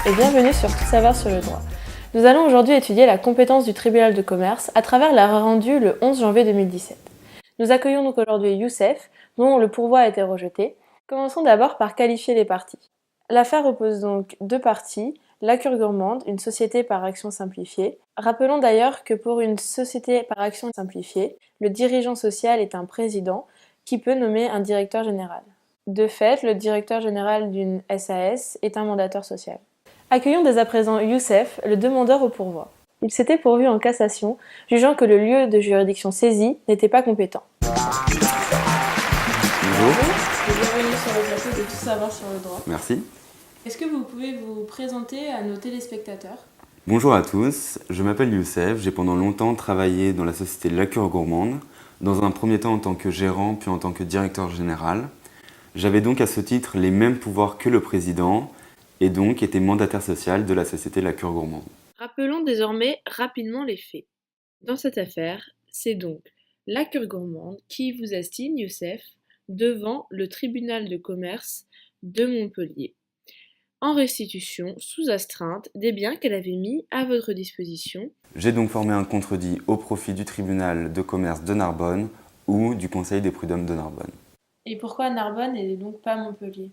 et bienvenue sur Tout savoir sur le droit. Nous allons aujourd'hui étudier la compétence du tribunal de commerce à travers l'arrêt rendu le 11 janvier 2017. Nous accueillons donc aujourd'hui Youssef, dont le pourvoi a été rejeté. Commençons d'abord par qualifier les parties. L'affaire oppose donc deux parties, la Cure Gourmande, une société par action simplifiée. Rappelons d'ailleurs que pour une société par action simplifiée, le dirigeant social est un président qui peut nommer un directeur général. De fait, le directeur général d'une SAS est un mandataire social. Accueillons dès à présent Youssef, le demandeur au pourvoi. Il s'était pourvu en cassation, jugeant que le lieu de juridiction saisi n'était pas compétent. Bonjour. Bienvenue sur le plateau de Tout savoir sur le droit. Merci. Est-ce que vous pouvez vous présenter à nos téléspectateurs ? Bonjour à tous, je m'appelle Youssef, j'ai pendant longtemps travaillé dans la société La Cure Gourmande, dans un premier temps en tant que gérant puis en tant que directeur général. J'avais donc à ce titre les mêmes pouvoirs que le président et donc était mandataire social de la société La Cure Gourmande. Rappelons désormais rapidement les faits. Dans cette affaire, c'est donc La Cure Gourmande qui vous assigne, Youssef, devant le tribunal de commerce de Montpellier, en restitution sous astreinte des biens qu'elle avait mis à votre disposition. J'ai donc formé un contredit au profit du tribunal de commerce de Narbonne ou du conseil des prud'hommes de Narbonne. Et pourquoi Narbonne et donc pas Montpellier ?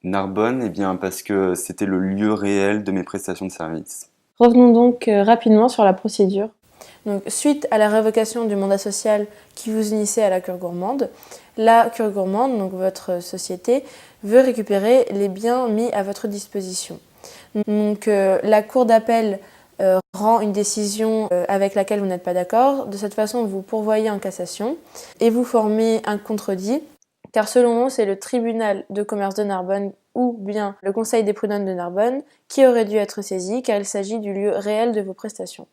Narbonne, bien parce que c'était le lieu réel de mes prestations de service. Revenons donc rapidement sur la procédure. Donc, suite à la révocation du mandat social qui vous unissait à la Cure Gourmande, la Cure Gourmande, donc votre société, veut récupérer les biens mis à votre disposition. Donc, la Cour d'appel rend une décision avec laquelle vous n'êtes pas d'accord. De cette façon, vous pourvoyez en cassation et vous formez un contredit, car selon nous, c'est le tribunal de commerce de Narbonne ou bien le conseil des prud'hommes de Narbonne qui aurait dû être saisi, car il s'agit du lieu réel de vos prestations.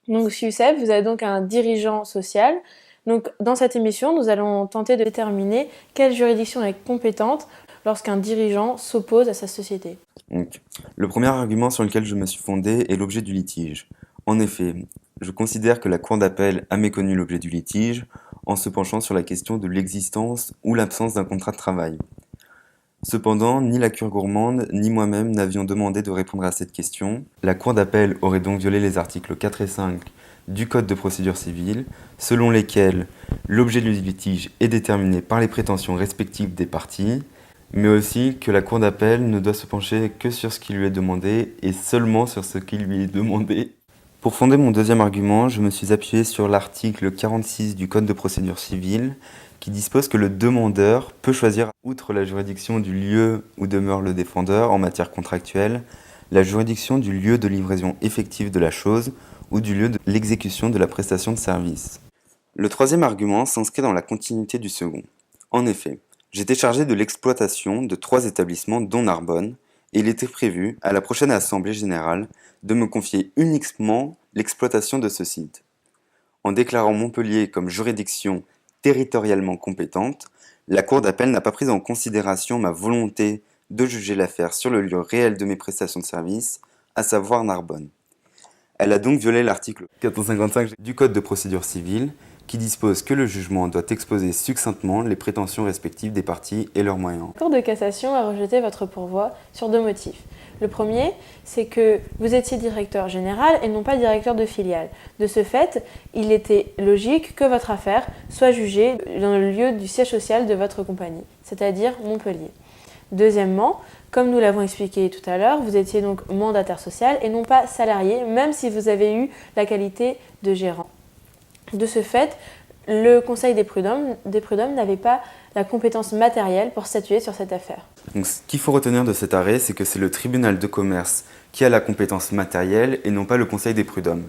Donc, Youssef, vous avez donc un dirigeant social. Donc, dans cette émission, nous allons tenter de déterminer quelle juridiction est compétente lorsqu'un dirigeant s'oppose à sa société. Donc, le premier argument sur lequel je me suis fondé est l'objet du litige. En effet, je considère que la Cour d'appel a méconnu l'objet du litige en se penchant sur la question de l'existence ou l'absence d'un contrat de travail. Cependant, ni la Cure Gourmande ni moi-même n'avions demandé de répondre à cette question. La Cour d'appel aurait donc violé les articles 4 et 5 du Code de procédure civile, selon lesquels l'objet du litige est déterminé par les prétentions respectives des parties, mais aussi que la Cour d'appel ne doit se pencher que sur ce qui lui est demandé et seulement sur ce qui lui est demandé. Pour fonder mon deuxième argument, je me suis appuyé sur l'article 46 du Code de procédure civile qui dispose que le demandeur peut choisir, outre la juridiction du lieu où demeure le défendeur en matière contractuelle, la juridiction du lieu de livraison effective de la chose ou du lieu de l'exécution de la prestation de service. Le troisième argument s'inscrit dans la continuité du second. En effet, j'étais chargé de l'exploitation de 3 établissements dont Narbonne, et il était prévu, à la prochaine Assemblée générale, de me confier uniquement l'exploitation de ce site. En déclarant Montpellier comme juridiction territorialement compétente, la Cour d'appel n'a pas pris en considération ma volonté de juger l'affaire sur le lieu réel de mes prestations de service, à savoir Narbonne. Elle a donc violé l'article 455 du Code de procédure civile, qui dispose que le jugement doit exposer succinctement les prétentions respectives des parties et leurs moyens. La Cour de cassation a rejeté votre pourvoi sur 2 motifs. Le premier, c'est que vous étiez directeur général et non pas directeur de filiale. De ce fait, il était logique que votre affaire soit jugée dans le lieu du siège social de votre compagnie, c'est-à-dire Montpellier. Deuxièmement, comme nous l'avons expliqué tout à l'heure, vous étiez donc mandataire social et non pas salarié, même si vous avez eu la qualité de gérant. De ce fait, le conseil des prud'hommes n'avait pas la compétence matérielle pour statuer sur cette affaire. Donc, ce qu'il faut retenir de cet arrêt, c'est que c'est le tribunal de commerce qui a la compétence matérielle et non pas le conseil des prud'hommes.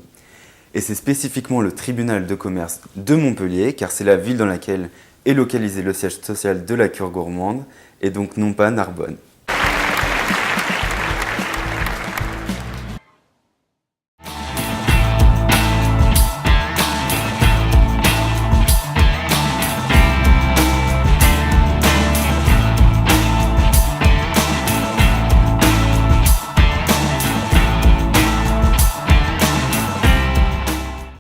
Et c'est spécifiquement le tribunal de commerce de Montpellier, car c'est la ville dans laquelle est localisé le siège social de la Cure Gourmande, et donc non pas Narbonne.